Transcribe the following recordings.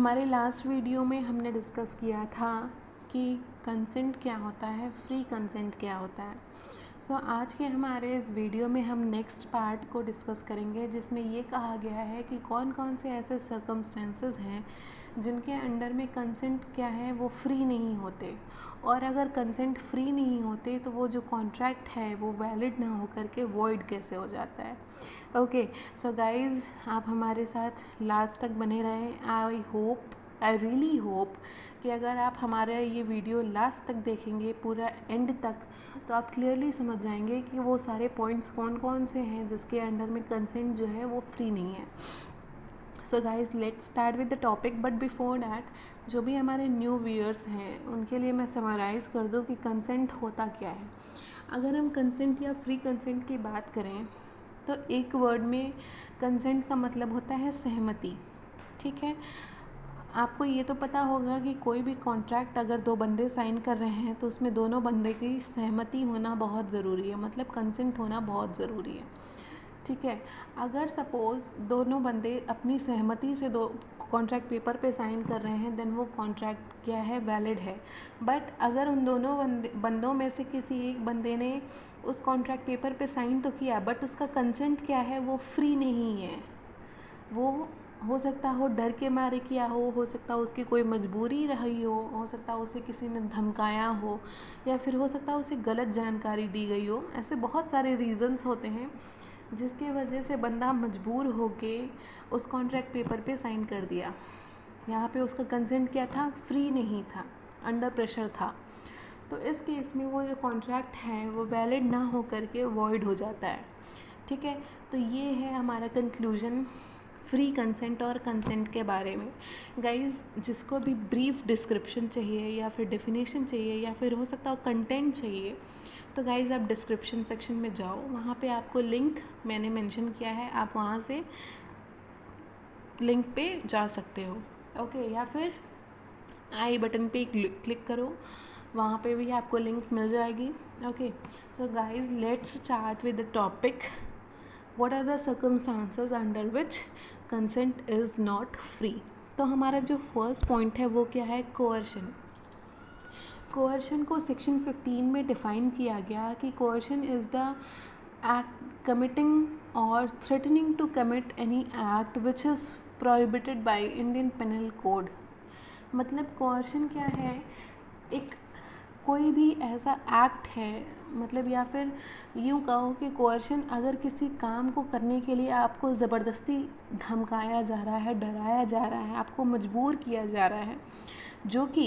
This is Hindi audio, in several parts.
हमारे लास्ट वीडियो में हमने डिस्कस किया था कि कंसेंट क्या होता है, फ्री कंसेंट क्या होता है। सो आज के हमारे इस वीडियो में हम नेक्स्ट पार्ट को डिस्कस करेंगे, जिसमें ये कहा गया है कि कौन कौन से ऐसे सर्कमस्टेंसेस हैं जिनके अंडर में कंसेंट क्या है वो फ्री नहीं होते, और अगर कंसेंट फ्री नहीं होते तो वो जो कॉन्ट्रैक्ट है वो वैलिड ना होकर के वॉइड कैसे हो जाता है। ओके सो गाइज़, आप हमारे साथ लास्ट तक बने रहें। आई रियली होप कि अगर आप हमारा ये वीडियो लास्ट तक देखेंगे, पूरा एंड तक, तो आप क्लियरली समझ जाएंगे कि वो सारे पॉइंट्स कौन कौन से हैं जिसके अंडर में कंसेंट जो है वो फ्री नहीं है। So guys, let's start with the topic, but before that जो भी हमारे न्यू व्यूअर्स हैं उनके लिए मैं समराइज़ कर दूँ कि कंसेंट होता क्या है। अगर हम कंसेंट या फ्री कंसेंट की बात करें तो एक वर्ड में कंसेंट का मतलब होता है सहमति। ठीक है, आपको ये तो पता होगा कि कोई भी कॉन्ट्रैक्ट अगर दो बंदे साइन कर रहे हैं तो उसमें दोनों बंदे की सहमति होना बहुत ज़रूरी है, मतलब कंसेंट होना बहुत ज़रूरी है। ठीक है, अगर सपोज़ दोनों बंदे अपनी सहमति से दो कॉन्ट्रैक्ट पेपर पे साइन कर रहे हैं, देन वो कॉन्ट्रैक्ट क्या है, वैलिड है। बट अगर उन दोनों बंदों में से किसी एक बंदे ने उस कॉन्ट्रैक्ट पेपर पे साइन तो किया, बट उसका कंसेंट क्या है, वो फ्री नहीं है। वो हो सकता हो डर के मारे किया हो सकता हो उसकी कोई मजबूरी रही हो सकता हो उसे किसी ने धमकाया हो, या फिर हो सकता हो उसे गलत जानकारी दी गई हो। ऐसे बहुत सारे रीज़न्स होते हैं जिसके वजह से बंदा मजबूर होके उस कॉन्ट्रैक्ट पेपर पे साइन कर दिया। यहाँ पे उसका कंसेंट क्या था, फ्री नहीं था, अंडर प्रेशर था। तो इस केस में वो जो कॉन्ट्रैक्ट है वो वैलिड ना हो करके वॉइड हो जाता है। ठीक है, तो ये है हमारा कंक्लूजन फ्री कंसेंट और कंसेंट के बारे में। गाइज़, जिसको भी ब्रीफ डिस्क्रिप्शन चाहिए या फिर डेफिनेशन चाहिए या फिर हो सकता हो कंटेंट चाहिए, तो गाइज़ आप डिस्क्रिप्शन सेक्शन में जाओ, वहाँ पे आपको लिंक मैंने मेंशन किया है, आप वहाँ से लिंक पे जा सकते हो। ओके, या फिर आई बटन पे क्लिक करो, वहाँ पे भी आपको लिंक मिल जाएगी। Okay so guys, let's start with the topic, what are the circumstances under which consent is not free. तो हमारा जो फर्स्ट पॉइंट है वो क्या है, कोअर्शन। कोअर्शन को सेक्शन 15 में डिफ़ाइन किया गया कि coercion is the act committing और threatening to commit any act which is prohibited by Indian penal code. मतलब कोअर्शन क्या है, एक कोई भी ऐसा एक्ट है, मतलब या फिर यूँ कहो कि कोअर्शन अगर किसी काम को करने के लिए आपको ज़बरदस्ती धमकाया जा रहा है, डराया जा रहा है, आपको मजबूर किया जा रहा है, जो कि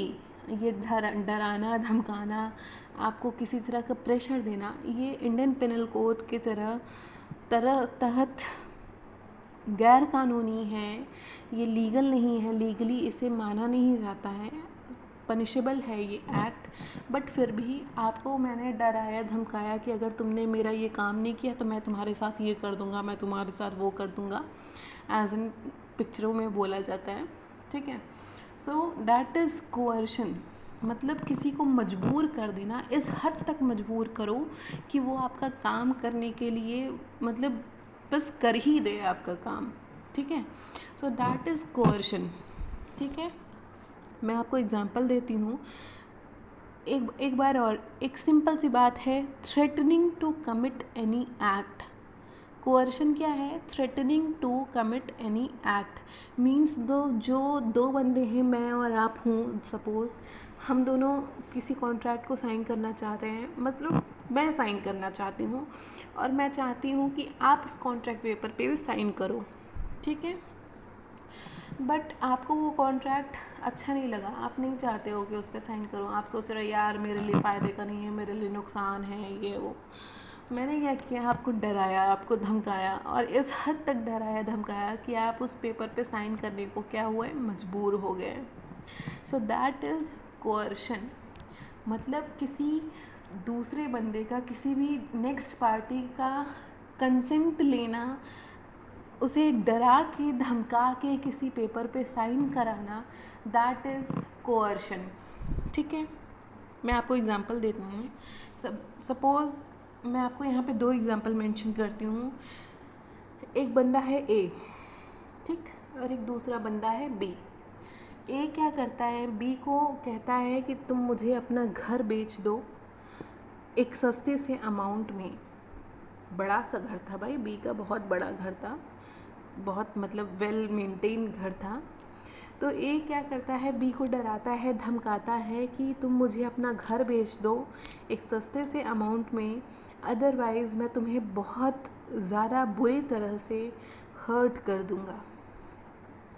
ये डराना, धमकाना, आपको किसी तरह का प्रेशर देना, ये इंडियन पेनल कोड के तहत गैर कानूनी है, ये लीगल नहीं है, लीगली इसे माना नहीं जाता है, पनिशेबल है ये एक्ट। बट फिर भी आपको मैंने डराया धमकाया कि अगर तुमने मेरा ये काम नहीं किया तो मैं तुम्हारे साथ ये कर दूँगा, मैं तुम्हारे साथ वो कर दूँगा, एज इन पिक्चरों में बोला जाता है। ठीक है, सो दैट इज़ कोअर्शन, मतलब किसी को मजबूर कर देना, इस हद तक मजबूर करो कि वो आपका काम करने के लिए मतलब बस कर ही दे आपका काम। ठीक है, सो दैट इज़ कोअर्शन। ठीक है, मैं आपको एग्जांपल देती हूँ। एक बार और, एक सिंपल सी बात है, threatening to commit any act. Coercion क्या है, threatening to commit any act means जो दो बंदे हैं, मैं और आप हूँ, सपोज़ हम दोनों किसी कॉन्ट्रैक्ट को साइन करना चाहते हैं, मतलब मैं साइन करना चाहती हूँ और मैं चाहती हूँ कि आप उस कॉन्ट्रैक्ट पेपर पे भी साइन करो। ठीक है, बट आपको वो कॉन्ट्रैक्ट अच्छा नहीं लगा, आप नहीं चाहते हो कि उस पर साइन करो, आप सोच रहे यार मेरे लिए फ़ायदे का नहीं है, मेरे लिए नुकसान है, ये वो। मैंने क्या किया, आपको डराया, आपको धमकाया, और इस हद तक डराया धमकाया कि आप उस पेपर पे साइन करने को क्या हुए, मजबूर हो गए। सो दैट इज़ कोअर्शन, मतलब किसी दूसरे बंदे का, किसी भी नेक्स्ट पार्टी का कंसेंट लेना, उसे डरा के धमका के किसी पेपर पे साइन कराना, दैट इज़ कोअर्शन। ठीक है, मैं आपको एग्जांपल देती हूँ। सपोज़ मैं आपको यहाँ पे दो एग्जांपल मेंशन करती हूँ। एक बंदा है ए, ठीक, और एक दूसरा बंदा है बी। ए क्या करता है, बी को कहता है कि तुम मुझे अपना घर बेच दो एक सस्ते से अमाउंट में। बड़ा सा घर था भाई, बी का बहुत बड़ा घर था, बहुत मतलब वेल मेंटेन घर था। तो ए क्या करता है, बी को डराता है, धमकाता है कि तुम मुझे अपना घर बेच दो एक सस्ते से अमाउंट में, अदरवाइज़ मैं तुम्हें बहुत ज़्यादा बुरी तरह से हर्ट कर दूँगा।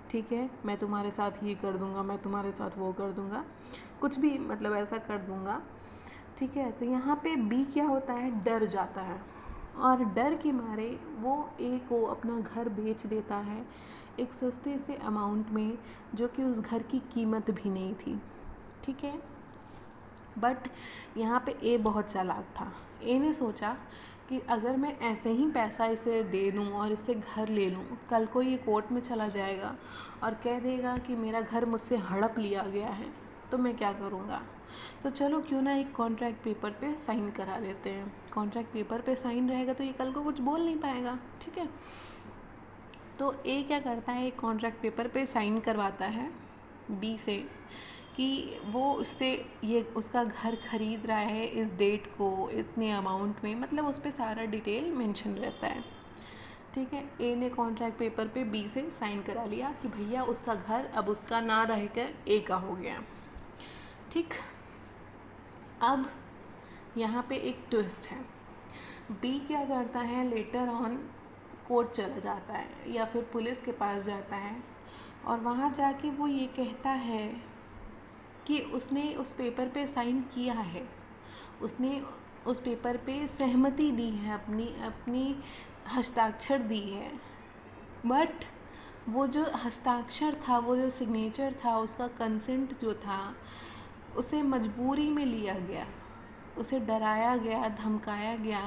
ठीक है, मैं तुम्हारे साथ ये कर दूँगा, मैं तुम्हारे साथ वो कर दूँगा, कुछ भी मतलब ऐसा कर दूँगा। ठीक है, तो यहाँ पे बी क्या होता है, डर जाता है और डर के मारे वो ए को अपना घर बेच देता है एक सस्ते से अमाउंट में, जो कि उस घर की कीमत भी नहीं थी। ठीक है, बट यहाँ पे ए बहुत चालाक था। ए ने सोचा कि अगर मैं ऐसे ही पैसा इसे दे दूँ और इससे घर ले लूँ, कल को ये कोर्ट में चला जाएगा और कह देगा कि मेरा घर मुझसे हड़प लिया गया है, तो मैं क्या करूँगा। तो चलो क्यों ना एक कॉन्ट्रैक्ट पेपर पे साइन करा लेते हैं। कॉन्ट्रैक्ट पेपर पे साइन रहेगा तो ये कल को कुछ बोल नहीं पाएगा। ठीक है, तो ए क्या करता है, एक कॉन्ट्रैक्ट पेपर पे साइन करवाता है बी से कि वो उससे ये उसका घर ख़रीद रहा है इस डेट को इतने अमाउंट में, मतलब उस पर सारा डिटेल मेंशन रहता है। ठीक है, ए ने कॉन्ट्रैक्ट पेपर पे बी से साइन करा लिया कि भैया उसका घर अब उसका ना रहकर ए का हो गया। ठीक, अब यहाँ पे एक ट्विस्ट है। बी क्या करता है, लेटर ऑन कोर्ट चला जाता है या फिर पुलिस के पास जाता है और वहाँ जाके वो ये कहता है कि उसने उस पेपर पे साइन किया है, उसने उस पेपर पे सहमति दी है, अपनी हस्ताक्षर दी है, बट वो जो हस्ताक्षर था, वो जो सिग्नेचर था, उसका कंसेंट जो था, उसे मजबूरी में लिया गया, उसे डराया गया, धमकाया गया,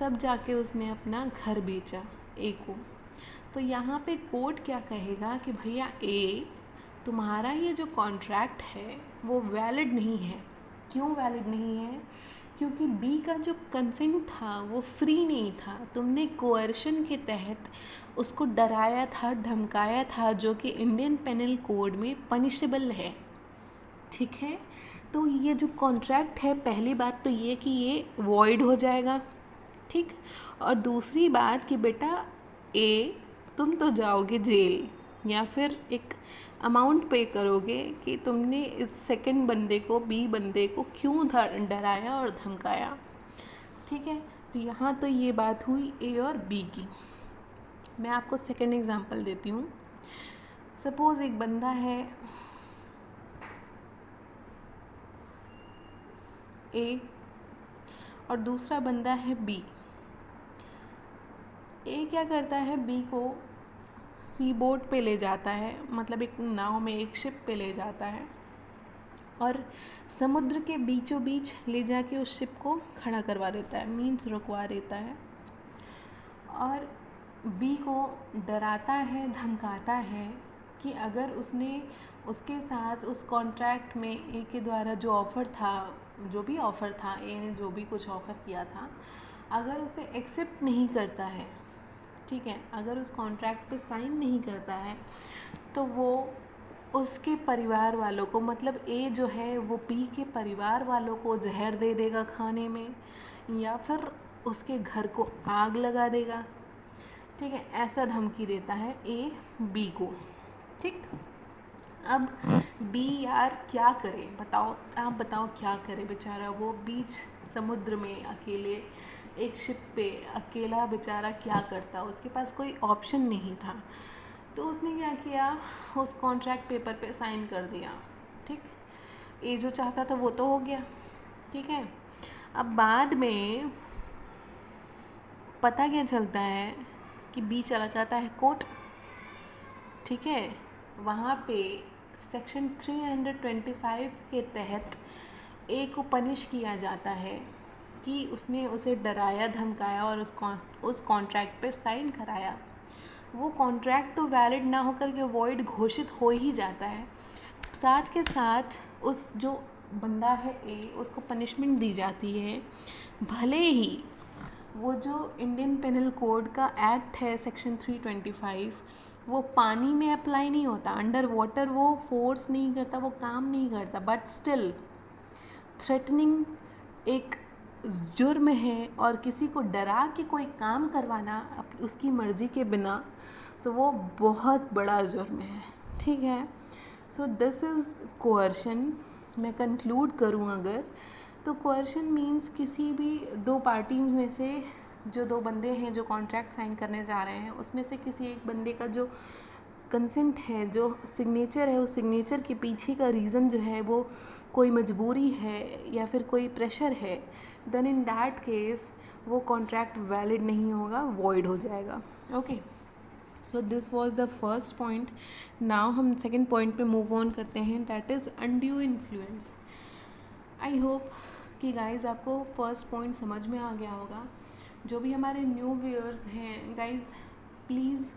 तब जाके उसने अपना घर बेचा ए को। तो यहाँ पे कोर्ट क्या कहेगा कि भैया ए, तुम्हारा ये जो कॉन्ट्रैक्ट है वो वैलिड नहीं है। क्यों वैलिड नहीं है? क्योंकि बी का जो कंसेंट था वो फ्री नहीं था, तुमने कोअर्शन के तहत उसको डराया था, धमकाया था, जो कि इंडियन पेनल कोड में पनिशेबल है। ठीक है, तो ये जो कॉन्ट्रैक्ट है, पहली बात तो ये कि ये वॉइड हो जाएगा। ठीक, और दूसरी बात कि बेटा ए, तुम तो जाओगे जेल या फिर एक अमाउंट पे करोगे कि तुमने इस सेकंड बंदे को, बी बंदे को क्यों डराया और धमकाया। ठीक है, तो यहाँ तो ये बात हुई ए और बी की। मैं आपको सेकंड एग्जांपल देती हूँ। सपोज़ एक बंदा है ए और दूसरा बंदा है बी। ए क्या करता है, बी को सी बोट पे ले जाता है, मतलब एक नाव में, एक शिप पे ले जाता है और समुद्र के बीचों बीच ले जाके उस शिप को खड़ा करवा देता है, मीन्स रुकवा देता है, और बी को डराता है, धमकाता है कि अगर उसने उसके साथ उस कॉन्ट्रैक्ट में ए के द्वारा जो ऑफ़र था, जो भी ऑफ़र था, ए ने जो भी कुछ ऑफ़र किया था, अगर उसे एक्सेप्ट नहीं करता है, ठीक है, अगर उस कॉन्ट्रैक्ट पे साइन नहीं करता है, तो वो उसके परिवार वालों को, मतलब ए जो है वो बी के परिवार वालों को जहर दे देगा खाने में, या फिर उसके घर को आग लगा देगा। ठीक है, ऐसा धमकी देता है ए बी को। ठीक, अब बी यार क्या करे, बताओ, आप बताओ क्या करे बेचारा, वो बीच समुद्र में अकेले एक शिप पे अकेला बेचारा क्या करता, उसके पास कोई ऑप्शन नहीं था। तो उसने क्या किया, उस कॉन्ट्रैक्ट पेपर पे साइन कर दिया। ठीक, ये जो चाहता था वो तो हो गया। ठीक है, अब बाद में पता क्या चलता है कि बी चला जाता है कोर्ट। ठीक है, वहाँ पे सेक्शन 325 के तहत ए को पनिश किया जाता है कि उसने उसे डराया, धमकाया और उस कॉन्ट्रैक्ट पे साइन कराया। वो कॉन्ट्रैक्ट तो वैलिड ना होकर के वॉइड घोषित हो ही जाता है। साथ के साथ उस जो बंदा है ए, उसको पनिशमेंट दी जाती है, भले ही वो जो इंडियन पेनल कोड का एक्ट है सेक्शन 325, वो पानी में अप्लाई नहीं होता, अंडर वाटर वो फोर्स नहीं करता, वो काम नहीं करता, बट स्टिल थ्रेटनिंग एक जुर्म है, और किसी को डरा के कोई काम करवाना उसकी मर्ज़ी के बिना, तो वो बहुत बड़ा जुर्म है, ठीक है। So this is coercion. मैं कंक्लूड करूँ अगर, तो कोअर्शन मीन्स किसी भी दो पार्टी में से जो दो बंदे हैं जो कॉन्ट्रैक्ट साइन करने जा रहे हैं, उसमें से किसी एक बंदे का जो कंसेंट है, जो सिग्नेचर है, उस सिग्नेचर के पीछे का रीज़न जो है वो कोई मजबूरी है या फिर कोई प्रेशर है, देन इन दैट केस वो कॉन्ट्रैक्ट वैलिड नहीं होगा, वॉइड हो जाएगा। Okay, so this was the first point. Now हम सेकंड पॉइंट पे मूव ऑन करते हैं, that is undue influence. I hope कि गाइज़ आपको फर्स्ट पॉइंट समझ में आ गया होगा। जो भी हमारे न्यू व्यूअर्स हैं guys, please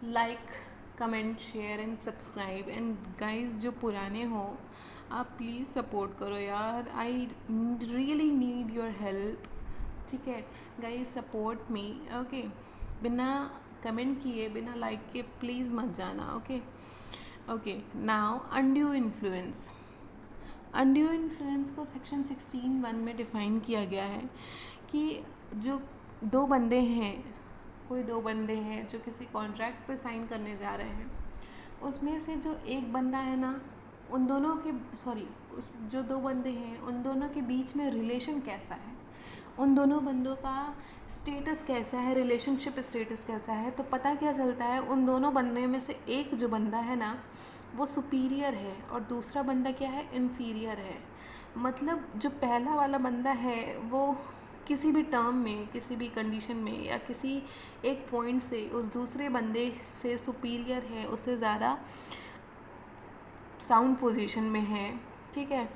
like, comment, share and subscribe, and guys जो पुराने हो आप प्लीज़ सपोर्ट करो यार, I really need your help, ठीक है गाइज़, सपोर्ट मी। ओके, बिना कमेंट किए, बिना लाइक के प्लीज़ मत जाना। Okay okay, now undue influence. Undue influence को सेक्शन 16(1) में डिफ़ाइन किया गया है कि जो दो बंदे हैं, कोई दो बंदे हैं जो किसी कॉन्ट्रैक्ट पे साइन करने जा रहे हैं, उसमें से जो एक बंदा है ना, उन दोनों के उस जो दो बंदे हैं उन दोनों के बीच में रिलेशन कैसा है, उन दोनों बंदों का स्टेटस कैसा है, रिलेशनशिप स्टेटस कैसा है, तो पता क्या चलता है, उन दोनों बंदे में से एक जो बंदा है ना वो सुपीरियर है और दूसरा बंदा क्या है, इन्फीरियर है। मतलब जो पहला वाला बंदा है वो किसी भी टर्म में, किसी भी कंडीशन में या किसी एक पॉइंट से उस दूसरे बंदे से सुपीरियर है, उससे ज़्यादा साउंड पोजीशन में है, ठीक है।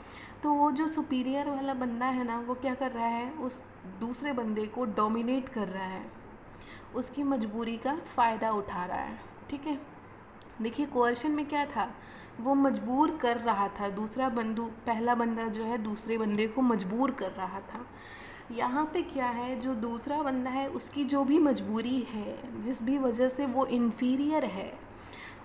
तो वो जो सुपीरियर वाला बंदा है ना, वो क्या कर रहा है, उस दूसरे बंदे को डोमिनेट कर रहा है, उसकी मजबूरी का फ़ायदा उठा रहा है, ठीक है। देखिए कोअर्शन में क्या था, वो मजबूर कर रहा था, पहला बंदा जो है दूसरे बंदे को मजबूर कर रहा था। यहाँ पे क्या है, जो दूसरा बंदा है उसकी जो भी मजबूरी है, जिस भी वजह से वो इन्फीरियर है,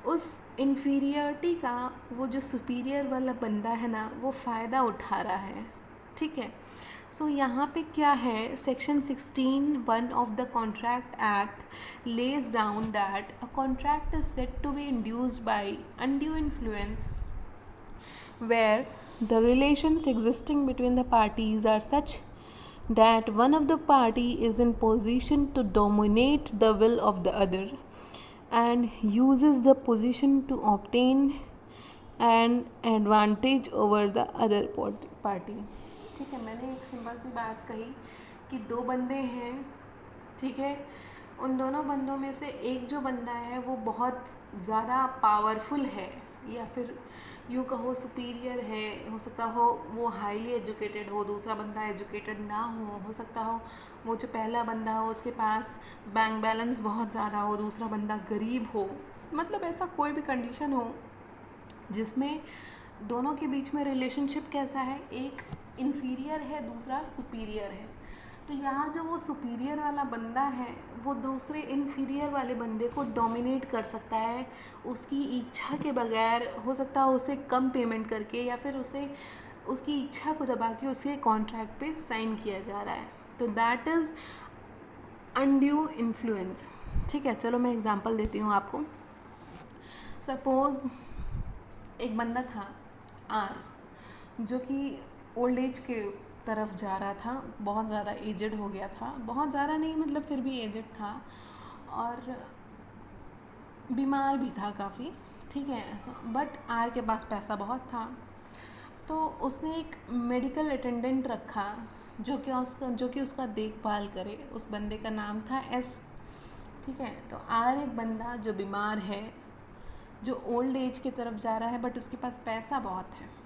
उस इन्फीरियरिटी का वो जो सुपीरियर वाला बंदा है ना वो फ़ायदा उठा रहा है, ठीक है। सो यहाँ पे क्या है, section 16(1) of the contract act lays down that a contract is said to be induced by undue influence where the relations existing between the parties are such that one of the party is in position to dominate the will of the other and uses the position to obtain an advantage over the other party। ठीक है, मैंने एक सिंपल सी बात कही कि दो बंदे हैं, ठीक है, उन दोनों बंदों में से एक जो बंदा है वो बहुत ज़्यादा पावरफुल है या फिर यूँ कहो सुपीरियर है, हो सकता हो वो हाईली एजुकेटेड हो, दूसरा बंदा एजुकेटेड ना हो सकता हो वो जो पहला बंदा हो उसके पास बैंक बैलेंस बहुत ज़्यादा हो, दूसरा बंदा गरीब हो, मतलब ऐसा कोई भी कंडीशन हो जिसमें दोनों के बीच में रिलेशनशिप कैसा है, एक इन्फीरियर है, दूसरा सुपीरियर है। तो यहाँ जो वो सुपीरियर वाला बंदा है वो दूसरे इन्फीरियर वाले बंदे को डोमिनेट कर सकता है उसकी इच्छा के बगैर, हो सकता है उसे कम पेमेंट करके या फिर उसे उसकी इच्छा को दबा के उसके कॉन्ट्रैक्ट पे साइन किया जा रहा है। तो दैट इज़ अनड्यू इन्फ्लुएंस, ठीक है। चलो मैं एग्जांपल देती हूँ आपको। सपोज़ एक बंदा था आर, जो कि ओल्ड एज के तरफ जा रहा था, बहुत ज़्यादा एजड हो गया था, बहुत ज़्यादा नहीं मतलब फिर भी एजड था और बीमार भी था काफ़ी, ठीक है। तो बट आर के पास पैसा बहुत था, तो उसने एक मेडिकल अटेंडेंट रखा जो कि उसका देखभाल करे। उस बंदे का नाम था एस, ठीक है। तो आर एक बंदा जो बीमार है, जो ओल्ड एज की तरफ जा रहा है, बट उसके पास पैसा बहुत है,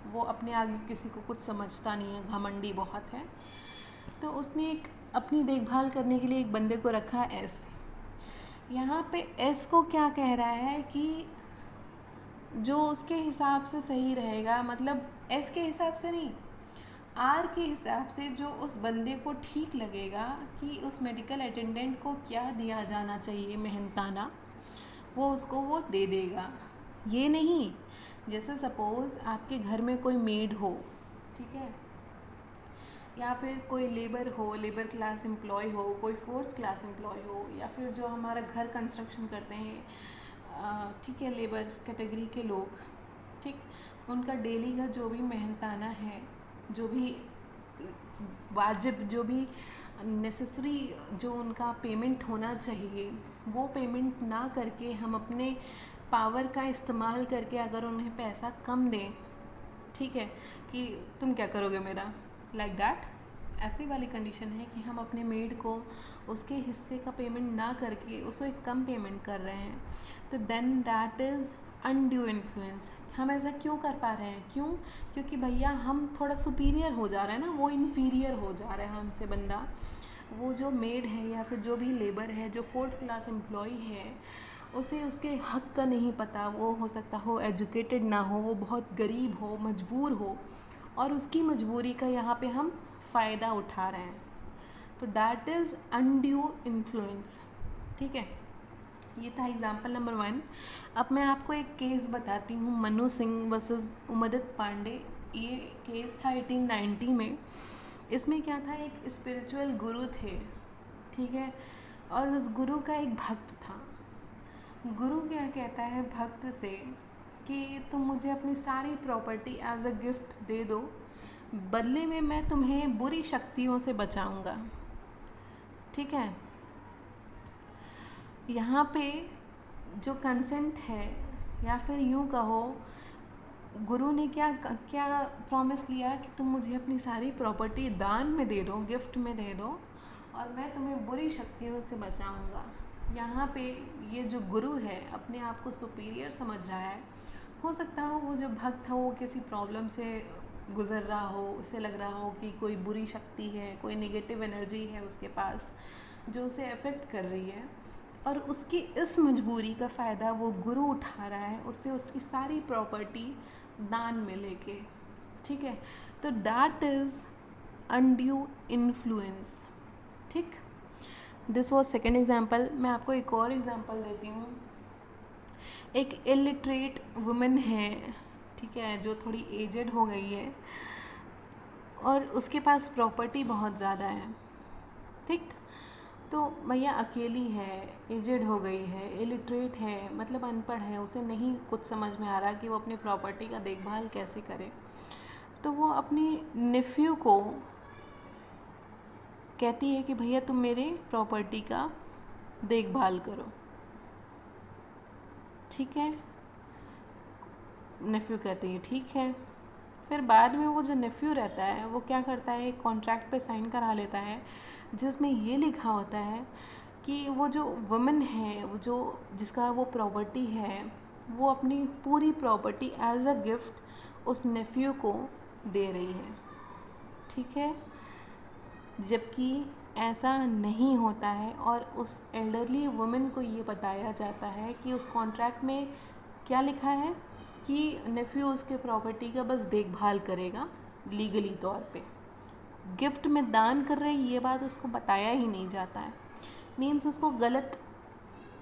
वो अपने आगे किसी को कुछ समझता नहीं है, घमंडी बहुत है। तो उसने एक अपनी देखभाल करने के लिए एक बंदे को रखा एस। यहाँ पे एस को क्या कह रहा है कि जो उसके हिसाब से सही रहेगा, मतलब एस के हिसाब से नहीं, आर के हिसाब से जो उस बंदे को ठीक लगेगा कि उस मेडिकल अटेंडेंट को क्या दिया जाना चाहिए मेहनताना, वो उसको वो दे देगा। ये नहीं, जैसे सपोज़ आपके घर में कोई मेड हो, ठीक है, या फिर कोई लेबर हो, लेबर क्लास एम्प्लॉय हो, कोई फोर्थ क्लास एम्प्लॉय हो, या फिर जो हमारा घर कंस्ट्रक्शन करते हैं, ठीक है, लेबर कैटेगरी के लोग, ठीक, उनका डेली का जो भी मेहनताना है, जो भी वाजिब, जो भी नेसेसरी, जो उनका पेमेंट होना चाहिए, वो पेमेंट ना करके हम अपने पावर का इस्तेमाल करके अगर उन्हें पैसा कम दें, ठीक है, कि तुम क्या करोगे मेरा, लाइक दैट, ऐसी वाली कंडीशन है कि हम अपने मेड को उसके हिस्से का पेमेंट ना करके उसको एक कम पेमेंट कर रहे हैं, तो then that is undue influence. हम ऐसा क्यों कर पा रहे हैं? क्यों? क्योंकि भैया हम थोड़ा सुपीरियर हो जा रहे हैं ना, वो इन्फीरियर हो जा रहा है हमसे बंदा। वो जो मेड है या फिर जो भी लेबर है, जो फोर्थ क्लास एम्प्लॉय है, उसे उसके हक का नहीं पता। वो हो सकता हो एजुकेटेड ना हो, वो बहुत गरीब हो, मजबूर हो, और उसकी मजबूरी का यहाँ पे हम फ़ायदा उठा रहे हैं। तो दैट इज़ अनड्यू इन्फ्लुएंस, ठीक है। ये था एग्जाम्पल नंबर 1। अब मैं आपको एक केस बताती हूँ, मनु सिंह वर्सेस उमदित पांडे। ये केस था 1890 में। इसमें क्या था, एक स्पिरिचुअल गुरु थे, ठीक है, और उस गुरु का एक भक्त था। गुरु क्या कहता है भक्त से कि तुम मुझे अपनी सारी प्रॉपर्टी एज अ गिफ्ट दे दो, बदले में मैं तुम्हें बुरी शक्तियों से बचाऊंगा, ठीक है। यहाँ पे जो कंसेंट है, या फिर यूँ कहो, गुरु ने क्या क्या प्रॉमिस लिया कि तुम मुझे अपनी सारी प्रॉपर्टी दान में दे दो, गिफ्ट में दे दो, और मैं तुम्हें बुरी शक्तियों से बचाऊंगा। यहाँ पे ये जो गुरु है अपने आप को सुपीरियर समझ रहा है। हो सकता हो वो जो भक्त है वो किसी प्रॉब्लम से गुज़र रहा हो, उसे लग रहा हो कि कोई बुरी शक्ति है, कोई नेगेटिव एनर्जी है उसके पास जो उसे अफेक्ट कर रही है, और उसकी इस मजबूरी का फ़ायदा वो गुरु उठा रहा है, उससे उसकी सारी प्रॉपर्टी दान में लेके, ठीक है। तो दैट इज़ अनड्यू इन्फ्लुएंस, ठीक। This was second example. मैं आपको एक और एग्जाम्पल देती हूँ। एक इलिटरेट वुमेन है, ठीक है, जो थोड़ी एजेड हो गई है और उसके पास प्रॉपर्टी बहुत ज़्यादा है, ठीक। तो भैया अकेली है, एजेड हो गई है, इलिटरेट है, मतलब अनपढ़ है, उसे नहीं कुछ समझ में आ रहा कि वो अपनी प्रॉपर्टी का देखभाल कैसे करे। तो वो अपनी नेफ्यू को कहती है कि भैया तुम मेरे प्रॉपर्टी का देखभाल करो, ठीक है। नेफ्यू कहते हैं ठीक है। फिर बाद में वो जो नेफ्यू रहता है वो क्या करता है, एक कॉन्ट्रैक्ट पे साइन करा लेता है जिसमें ये लिखा होता है कि वो जो वुमन है, वो जो जिसका वो प्रॉपर्टी है, वो अपनी पूरी प्रॉपर्टी एज अ गिफ्ट उस नेफ्यू को दे रही है, ठीक है। जबकि ऐसा नहीं होता है, और उस एल्डरली वुमन को ये बताया जाता है कि उस कॉन्ट्रैक्ट में क्या लिखा है कि नेफ्यू उसके प्रॉपर्टी का बस देखभाल करेगा लीगली तौर पे। गिफ्ट में दान कर रहे ये बात उसको बताया ही नहीं जाता है। मीन्स उसको गलत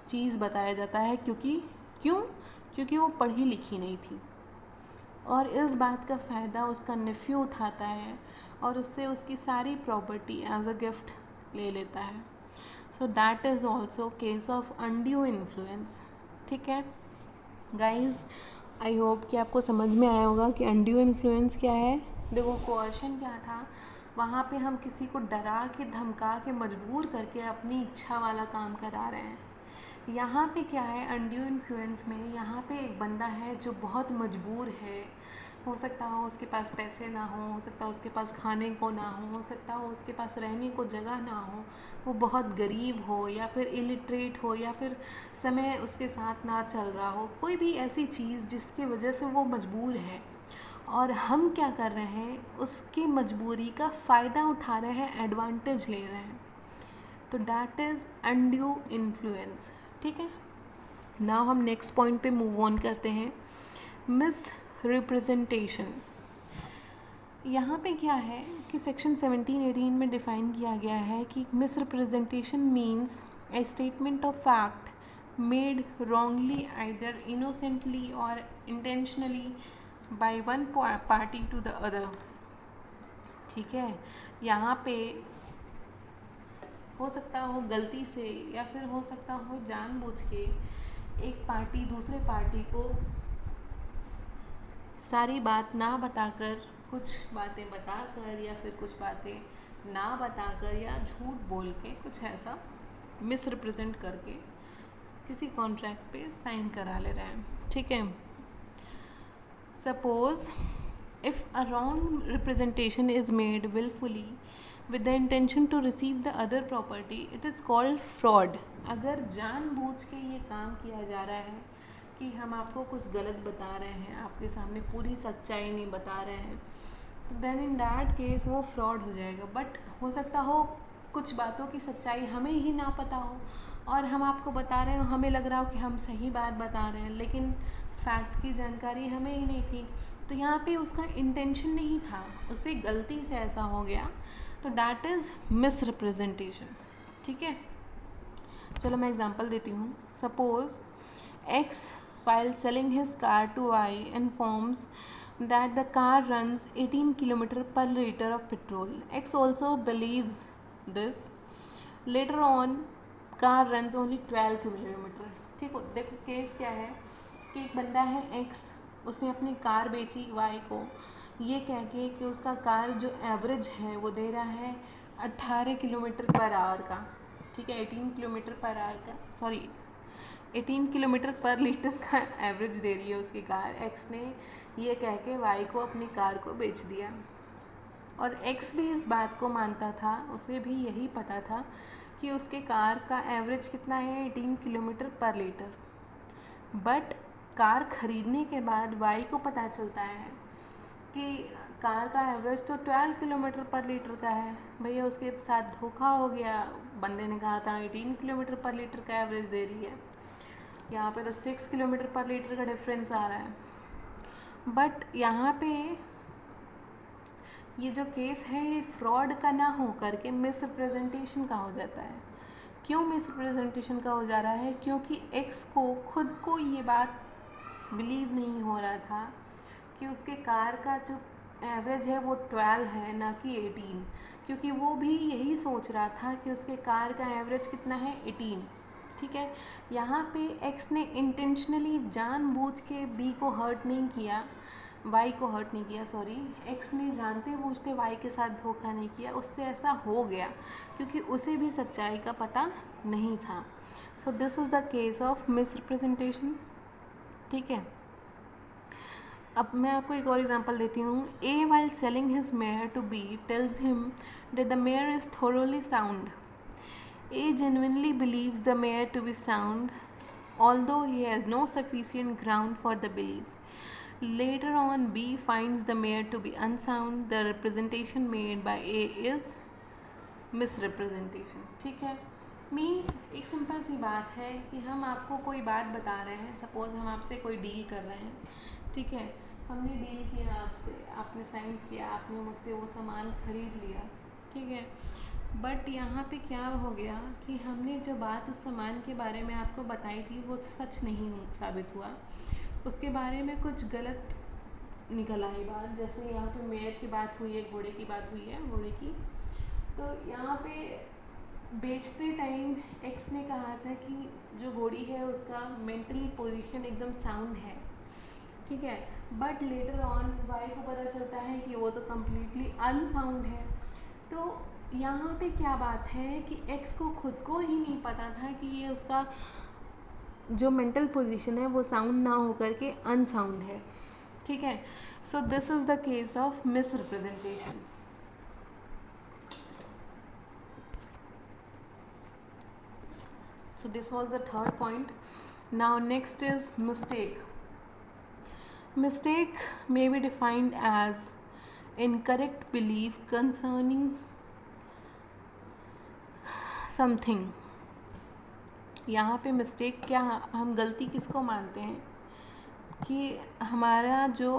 चीज़ बताया जाता है। क्योंकि वो पढ़ी लिखी नहीं थी, और इस बात का फ़ायदा उसका नेफ्यू उठाता है और उससे उसकी सारी प्रॉपर्टी एज अ गिफ्ट ले लेता है। So that is also case of undue influence, ठीक है गाइज। आई होप कि आपको समझ में आया होगा कि अनड्यू इन्फ्लुएंस क्या है। देखो कोअर्शन क्या था, वहाँ पे हम किसी को डरा के, धमका के, मजबूर करके अपनी इच्छा वाला काम करा रहे हैं। यहाँ पे क्या है अनड्यू इन्फ्लुएंस में, यहाँ पे एक बंदा है जो बहुत मजबूर है। हो सकता हो उसके पास पैसे ना हो सकता हो उसके पास खाने को ना हो सकता हो उसके पास रहने को जगह ना हो, वो बहुत गरीब हो, या फिर इलिटरेट हो, या फिर समय उसके साथ ना चल रहा हो, कोई भी ऐसी चीज़ जिसकी वजह से वो मजबूर है, और हम क्या कर रहे हैं, उसकी मजबूरी का फ़ायदा उठा रहे हैं, एडवांटेज ले रहे हैं। तो दैट इज़ अनड्यू इन्फ्लुएंस, ठीक है। नाउ हम नेक्स्ट पॉइंट पे मूव ऑन करते हैं, मिस रिप्रेजेंटेशन। यहाँ पे क्या है कि सेक्शन 17-18 में डिफ़ाइन किया गया है कि miss representation means A statement of fact made wrongly either innocently or intentionally by one party to the other. ठीक है, यहाँ पे हो सकता हो गलती से या फिर हो सकता हो जानबूझ के एक पार्टी दूसरे पार्टी को सारी बात ना बताकर, कुछ बातें बताकर या फिर कुछ बातें ना बताकर या झूठ बोल के कुछ ऐसा मिस रिप्रेजेंट करके किसी कॉन्ट्रैक्ट पे साइन करा ले रहे हैं. ठीक है, suppose if a wrong representation is made wilfully with the intention to receive the other property, it is called fraud. अगर जानबूझ के ये काम किया जा रहा है कि हम आपको कुछ गलत बता रहे हैं, आपके सामने पूरी सच्चाई नहीं बता रहे हैं, तो देन इन दैट केस वो फ्रॉड हो जाएगा. बट हो सकता हो कुछ बातों की सच्चाई हमें ही ना पता हो और हम आपको बता रहे हो, हमें लग रहा हो कि हम सही बात बता रहे हैं, लेकिन फैक्ट की जानकारी हमें ही नहीं थी. तो यहाँ पे उसका इंटेंशन नहीं था, उससे गलती से ऐसा हो गया, तो डैट इज़ मिस रिप्रेजेंटेशन. ठीक है, चलो मैं एग्जांपल देती हूँ. Suppose x while selling his car to Y informs that the car runs 18 km per liter of petrol. X also believes this. Later on, car runs only 12 km. ठीक हो, देखो केस क्या है कि एक बंदा है X, उसने अपनी कार बेची Y को ये कह के कि उसका कार जो एवरेज है वो दे रहा है 18 किलोमीटर पर आवर का. ठीक है, 18 किलोमीटर पर आवर का, सॉरी 18 किलोमीटर पर लीटर का एवरेज दे रही है उसकी कार. एक्स ने ये कह के वाई को अपनी कार को बेच दिया और एक्स भी इस बात को मानता था, उसे भी यही पता था कि उसके कार का एवरेज कितना है, 18 किलोमीटर पर लीटर. बट कार ख़रीदने के बाद वाई को पता चलता है कि कार का एवरेज तो 12 किलोमीटर पर लीटर का है. भैया उसके साथ धोखा हो गया, बंदे ने कहा था 18 किलोमीटर पर लीटर का एवरेज दे रही है, यहाँ पे तो 6 किलोमीटर पर लीटर का डिफरेंस आ रहा है. बट यहाँ पे ये जो केस है ये फ्रॉड का ना हो करके मिस रिप्रेजेंटेशन का हो जाता है. क्यों मिस रिप्रेजेंटेशन का हो जा रहा है? क्योंकि एक्स को खुद को ये बात बिलीव नहीं हो रहा था कि उसके कार का जो एवरेज है वो 12 है ना कि 18, क्योंकि वो भी यही सोच रहा था कि उसके कार का एवरेज कितना है, 18. ठीक है, यहाँ पे एक्स ने इंटेंशनली जानबूझ के बी को हर्ट नहीं किया, वाई को हर्ट नहीं किया, सॉरी, एक्स ने जानते बूझते वाई के साथ धोखा नहीं किया, उससे ऐसा हो गया क्योंकि उसे भी सच्चाई का पता नहीं था. सो this is the case of miss representation. ठीक है, अब मैं आपको एक और एग्जांपल देती हूँ. A while selling his mare to B tells him that the mare is thoroughly sound. A genuinely believes the mayor to be sound, although he has no sufficient ground for the belief. Later on, B finds the mayor to be unsound. The representation made by A is misrepresentation. ठीक है, मीन्स एक सिंपल सी बात है कि हम आपको कोई बात बता रहे हैं. सपोज़ हम आपसे कोई डील कर रहे हैं, ठीक है, हमने डील किया आपसे, आपने साइन किया, आपने मुझसे वो सामान खरीद लिया. ठीक है, बट यहाँ पे क्या हो गया कि हमने जो बात उस सामान के बारे में आपको बताई थी वो सच नहीं साबित हुआ, उसके बारे में कुछ गलत निकल आई बात. जैसे यहाँ पे मेयर की बात हुई है, घोड़े की बात हुई है, घोड़े की. तो यहाँ पे बेचते टाइम एक्स ने कहा था कि जो घोड़ी है उसका मेंटली पोजीशन एकदम साउंड है. ठीक है, बट लेटर ऑन वाई को पता चलता है कि वो तो कम्प्लीटली अनसाउंड है. तो यहाँ पे क्या बात है कि एक्स को खुद को ही नहीं पता था कि ये उसका जो मेंटल पोजीशन है वो साउंड ना हो करके अनसाउंड है. ठीक है, so this is the case of miss representation. So this was the third point. Now next is mistake. Mistake may be defined as incorrect belief concerning something. यहाँ पे मिस्टेक क्या, हम गलती किसको मानते हैं कि हमारा जो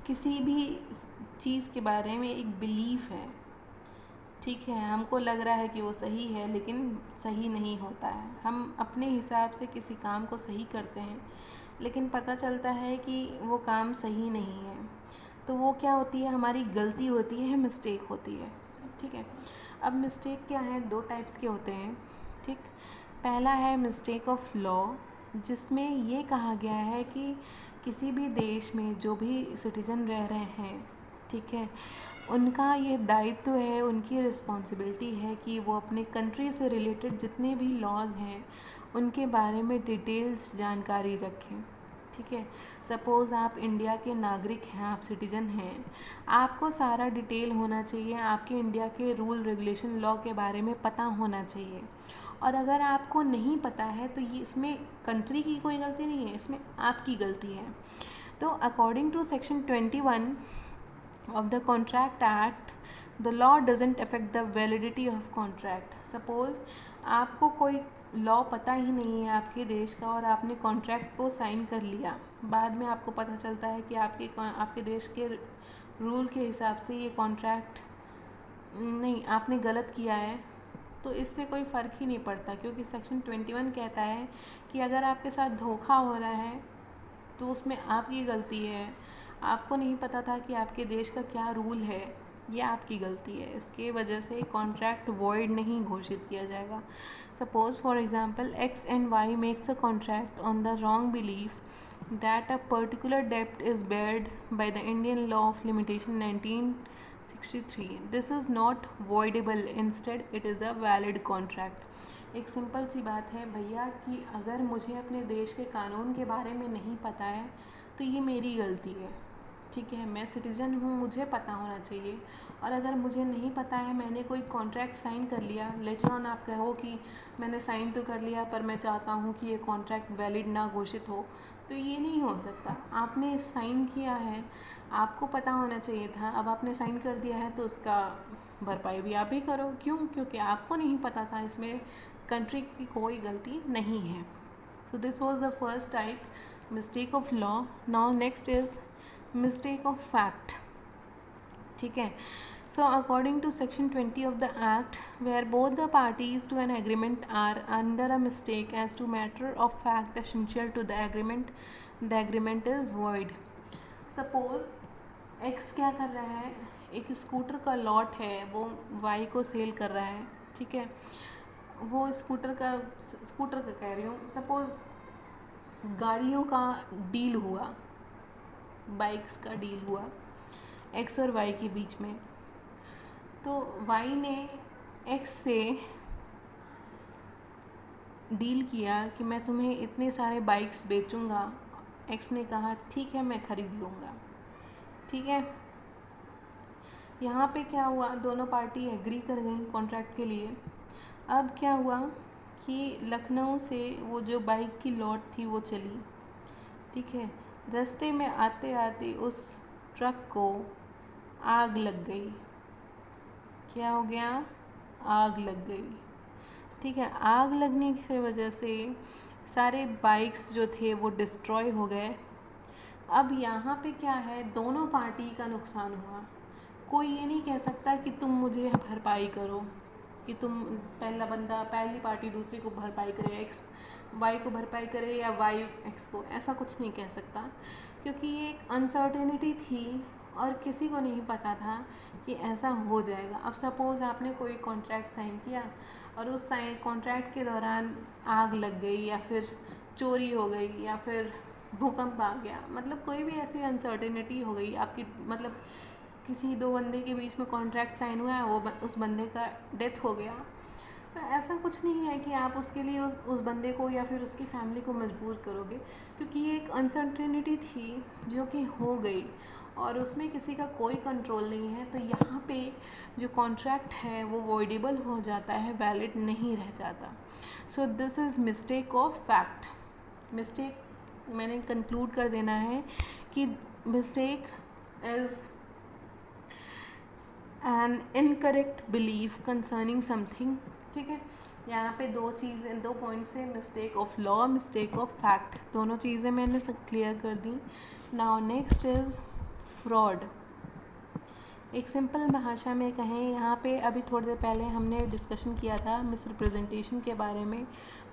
किसी भी चीज़ के बारे में एक बिलीफ है, ठीक है, हमको लग रहा है कि वो सही है लेकिन सही नहीं होता है। हम अपने हिसाब से किसी काम को सही करते हैं लेकिन पता चलता है कि वो काम सही नहीं है, तो वो क्या होती है, हमारी गलती होती है, मिस्टेक होती है। ठीक है, अब मिस्टेक क्या है, दो टाइप्स के होते हैं। ठीक, पहला है मिस्टेक ऑफ लॉ, जिसमें ये कहा गया है कि किसी भी देश में जो भी सिटीजन रह रहे हैं, ठीक है, उनका ये दायित्व है, उनकी रिस्पॉन्सिबिलिटी है कि वो अपने कंट्री से रिलेटेड जितने भी लॉज हैं उनके बारे में डिटेल्स जानकारी रखें। ठीक है, सपोज़ आप इंडिया के नागरिक हैं, आप सिटीज़न हैं, आपको सारा डिटेल होना चाहिए, आपके इंडिया के रूल रेगुलेशन लॉ के बारे में पता होना चाहिए। और अगर आपको नहीं पता है तो ये इसमें कंट्री की कोई गलती नहीं है, इसमें आपकी गलती है। तो according to section 21 of the contract act, the law doesn't affect the validity of contract. suppose आपको कोई लॉ पता ही नहीं है आपके देश का और आपने कॉन्ट्रैक्ट को साइन कर लिया, बाद में आपको पता चलता है कि आपके देश के रूल के हिसाब से ये कॉन्ट्रैक्ट नहीं, आपने गलत किया है, तो इससे कोई फ़र्क ही नहीं पड़ता, क्योंकि सेक्शन 21 कहता है कि अगर आपके साथ धोखा हो रहा है तो उसमें आपकी गलती है। आपको नहीं पता था कि आपके देश का क्या रूल है, ये आपकी गलती है, इसके वजह से कॉन्ट्रैक्ट वॉइड नहीं घोषित किया जाएगा। Suppose for example X and Y makes a contract on the wrong belief that a particular डेप्ट is barred by the Indian law of limitation 1963, this is not voidable, instead it is a valid contract. एक सिंपल सी बात है भैया कि अगर मुझे अपने देश के कानून के बारे में नहीं पता है तो ये मेरी गलती है। ठीक है, मैं सिटीज़न हूँ, मुझे पता होना चाहिए। और अगर मुझे नहीं पता है, मैंने कोई कॉन्ट्रैक्ट साइन कर लिया, लेटर ऑन आप कहो कि मैंने साइन तो कर लिया पर मैं चाहता हूँ कि ये कॉन्ट्रैक्ट वैलिड ना घोषित हो, तो ये नहीं हो सकता। आपने साइन किया है, आपको पता होना चाहिए था, अब आपने साइन कर दिया है तो उसका भरपाई भी आप ही करो। क्यों? क्योंकि आपको नहीं पता था, इसमें कंट्री की कोई गलती नहीं है। So this was the first type, mistake of law. Now next is mistake of fact. ठीक है, सो according to section 20 of the act, where both the parties to an agreement are under a mistake as to matter of fact essential to the agreement is void. Suppose X क्या कर रहा है, एक स्कूटर का लॉट है, वो वाई को सेल कर रहा है। ठीक है, वो स्कूटर का कह रही हूँ, सपोज़ गाड़ियों का डील हुआ, बाइक्स का डील हुआ एक्स और वाई के बीच में। तो वाई ने एक्स से डील किया कि मैं तुम्हें इतने सारे बाइक्स बेचूंगा। एक्स ने कहा ठीक है, मैं ख़रीद लूँगा। ठीक है, यहाँ पे क्या हुआ, दोनों पार्टी एग्री कर गई कॉन्ट्रैक्ट के लिए। अब क्या हुआ कि लखनऊ से वो जो बाइक की लॉट थी वो चली। ठीक है, रास्ते में आते आते उस ट्रक को आग लग गई। क्या हो गया? आग लग गई। ठीक है, आग लगने की वजह से सारे बाइक्स जो थे वो डिस्ट्रॉय हो गए। अब यहाँ पे क्या है, दोनों पार्टी का नुकसान हुआ। कोई ये नहीं कह सकता कि तुम मुझे भरपाई करो, कि तुम पहली पार्टी दूसरी को भरपाई करे, एक्स वाई को भरपाई करे या वाई एक्स को, ऐसा कुछ नहीं कह सकता, क्योंकि ये एक अनसर्टेनिटी थी और किसी को नहीं पता था कि ऐसा हो जाएगा। अब सपोज़ आपने कोई कॉन्ट्रैक्ट साइन किया और उस कॉन्ट्रैक्ट के दौरान आग लग गई या फिर चोरी हो गई या फिर भूकंप आ गया, मतलब कोई भी ऐसी अनसर्टेनिटी हो गई आपकी, मतलब किसी दो बंदे के बीच में कॉन्ट्रैक्ट साइन हुआ है, वो उस बंदे का डेथ हो गया, तो ऐसा कुछ नहीं है कि आप उसके लिए उस बंदे को या फिर उसकी फैमिली को मजबूर करोगे, क्योंकि ये एक अनसर्टेनिटी थी जो कि हो गई और उसमें किसी का कोई कंट्रोल नहीं है। तो यहाँ पे जो कॉन्ट्रैक्ट है वो वॉइडेबल हो जाता है, वैलिड नहीं रह जाता। So this is mistake of fact. Mistake मैंने कंक्लूड कर देना है कि mistake is an incorrect belief concerning something. ठीक है, यहाँ पे दो पॉइंट्स है, mistake of law, mistake of fact, दोनों चीज़ें मैंने सब क्लियर कर दी। Now next is fraud. एक सिंपल भाषा में कहें, यहाँ पे अभी थोड़ी देर पहले हमने डिस्कशन किया था मिस रिप्रेजेंटेशन के बारे में।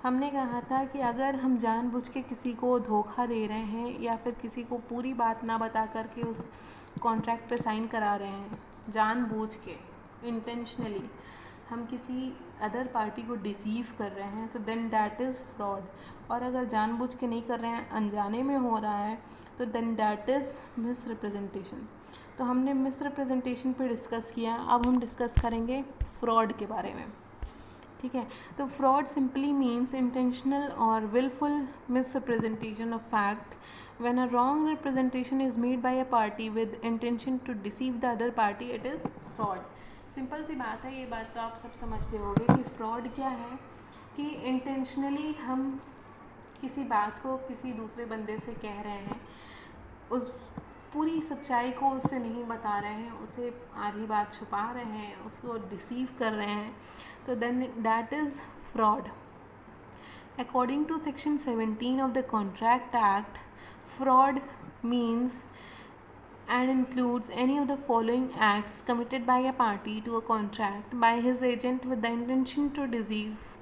हमने कहा था कि अगर हम जानबूझ के किसी को धोखा दे रहे हैं या फिर किसी को पूरी बात ना बता करके उस कॉन्ट्रैक्ट पे साइन करा रहे हैं, जानबूझ के इंटेंशनली हम किसी अदर पार्टी को डिसीव कर रहे हैं, तो देन दैट इज़ फ्रॉड। और अगर जानबूझ के नहीं कर रहे हैं, अनजाने में हो रहा है, तो then that is misrepresentation. तो हमने मिस रिप्रेजेंटेशन पे डिस्कस किया, अब हम डिस्कस करेंगे फ्रॉड के बारे में। ठीक है, तो फ्रॉड सिंपली मीन्स इंटेंशनल और wilful misrepresentation of fact when a wrong representation is made by a party with intention to deceive the other party, it is fraud। Simple सी बात है, ये बात तो आप सब समझते होंगे कि फ्रॉड क्या है, कि इंटेंशनली हम किसी बात को किसी दूसरे बंदे से कह रहे हैं, उस पूरी सच्चाई को उससे नहीं बता रहे हैं, उसे आधी बात छुपा रहे हैं, उसको डिसीव कर रहे हैं, तो then that is fraud. According to section 17 of the contract act, fraud means and includes any of the following acts committed by a party to a contract by his agent with the intention to deceive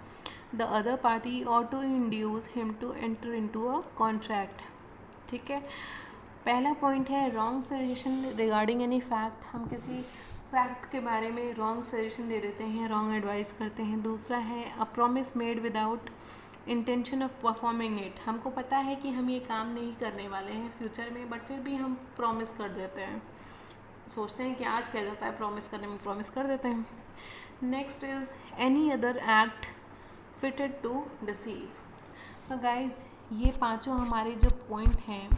the other party or to induce him to enter into a contract। ठीक है, पहला पॉइंट है wrong suggestion regarding any fact. हम किसी फैक्ट के बारे में रॉन्ग सजेशन दे देते हैं, रॉन्ग एडवाइस करते हैं। दूसरा है a promise made without intention of performing it. हमको पता है कि हम ये काम नहीं करने वाले हैं फ्यूचर में, बट फिर भी हम प्रॉमिस कर देते हैं, सोचते हैं कि आज क्या जाता है प्रॉमिस करने में, प्रॉमिस कर देते हैं। Next is any other act fitted to deceive. So guys, ये पांचों हमारे जो पॉइंट हैं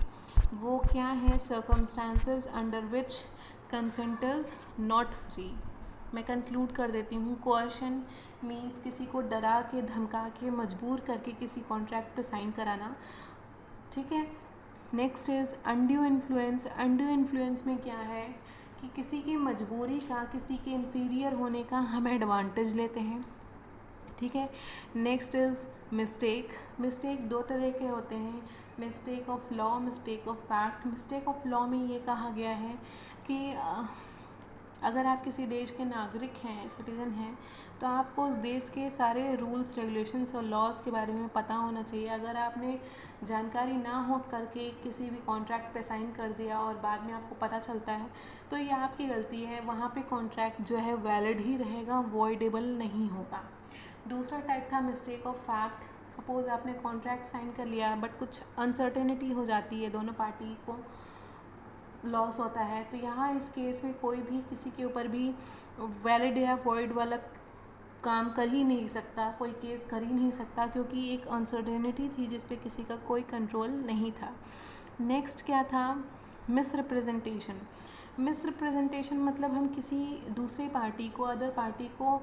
वो क्या है, circumstances under which consent is not free. मैं कंक्लूड कर देती हूँ। कोअर्शन मीन्स किसी को डरा के, धमका के, मजबूर करके किसी कॉन्ट्रैक्ट पे साइन कराना। ठीक है, next is undue influence. Undue influence में क्या है कि किसी की मजबूरी का, किसी के इन्फीरियर होने का हम एडवांटेज लेते हैं। ठीक है, नेक्स्ट इज़ मिस्टेक। मिस्टेक दो तरह के होते हैं, mistake of law, mistake of fact. Mistake of law में ये कहा गया है कि अगर आप किसी देश के नागरिक हैं, सिटीज़न हैं, तो आपको उस देश के सारे रूल्स, रेगुलेशंस और लॉज के बारे में पता होना चाहिए। अगर आपने जानकारी ना हो करके किसी भी कॉन्ट्रैक्ट पे साइन कर दिया और बाद में आपको पता चलता है, तो ये आपकी गलती है। वहाँ पे कॉन्ट्रैक्ट जो है वैलिड ही रहेगा, वॉइडेबल नहीं होगा। दूसरा टाइप था मिस्टेक ऑफ फैक्ट। सपोज़ आपने कॉन्ट्रैक्ट साइन कर लिया बट कुछ अनसर्टेनिटी हो जाती है, दोनों पार्टी को लॉस होता है, तो यहाँ इस केस में कोई भी किसी के ऊपर भी वैलिड या वॉइड वाला काम कर ही नहीं सकता, कोई केस कर ही नहीं सकता, क्योंकि एक अनसर्टेनिटी थी जिस पे किसी का कोई कंट्रोल नहीं था। नेक्स्ट क्या था, मिस रिप्रेजेंटेशन। मिस रिप्रेजेंटेशन मतलब हम किसी दूसरी पार्टी को, अदर पार्टी को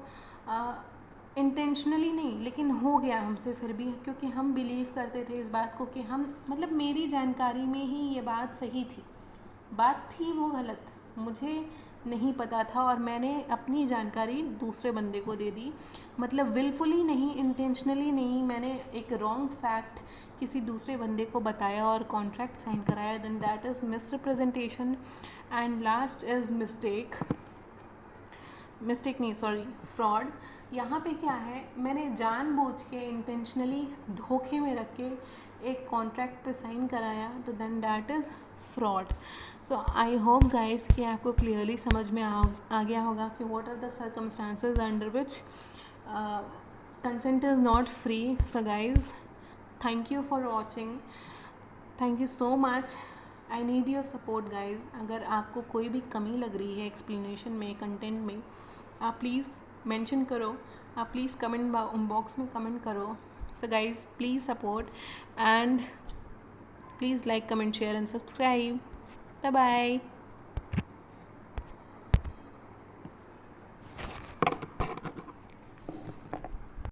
इंटेंशनली नहीं, लेकिन हो गया हमसे फिर भी, क्योंकि हम बिलीव करते थे इस बात को कि हम, मतलब मेरी जानकारी में ही ये बात सही थी, बात थी वो गलत, मुझे नहीं पता था और मैंने अपनी जानकारी दूसरे बंदे को दे दी। मतलब विलफुली नहीं, इंटेंशनली नहीं, मैंने एक रॉन्ग फैक्ट किसी दूसरे बंदे को बताया और कॉन्ट्रैक्ट साइन कराया, then that is misrepresentation. And last is fraud. यहाँ पे क्या है, मैंने जानबूझ के इंटेंशनली धोखे में रख के एक कॉन्ट्रैक्ट पे साइन कराया, तो then that is fraud. So I hope guys कि आपको क्लियरली समझ में आ गया होगा कि what are the circumstances under which consent is not free. So guys, thank you for watching, thank you so much. I need your support guys. अगर आपको कोई भी कमी लग रही है एक्सप्लेनेशन में, कंटेंट में, आप प्लीज़ मेंशन करो, आप प्लीज़ कमेंट बॉक्स में कमेंट करो। So guys, please support and please like, comment, share and subscribe. Bye bye.